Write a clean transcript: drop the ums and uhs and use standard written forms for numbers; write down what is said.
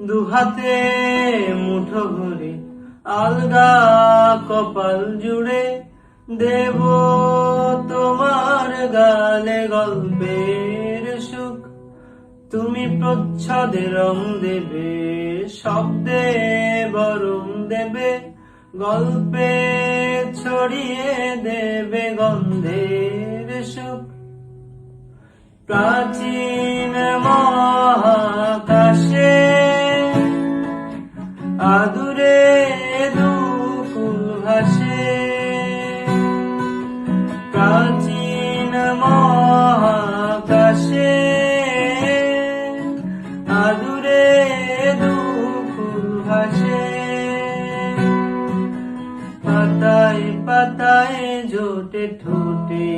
দুহাতে মুঠো ভরে আলগা কপাল জুড়ে দেব তোমার গালে গল্পের সুখ। তুমি প্রচ্ছদে রং দেবে, শব্দে বরং দেবে, গল্পে ছড়িয়ে দেবে গন্ধের সুখ। প্রাচীন মহাকাশে আদুরে দুকুল ভাসে, প্রাচীন মহাকাশে আদুরে দুকুল ভাসে। পাতায় পাতায় জোটে ঠোঁটে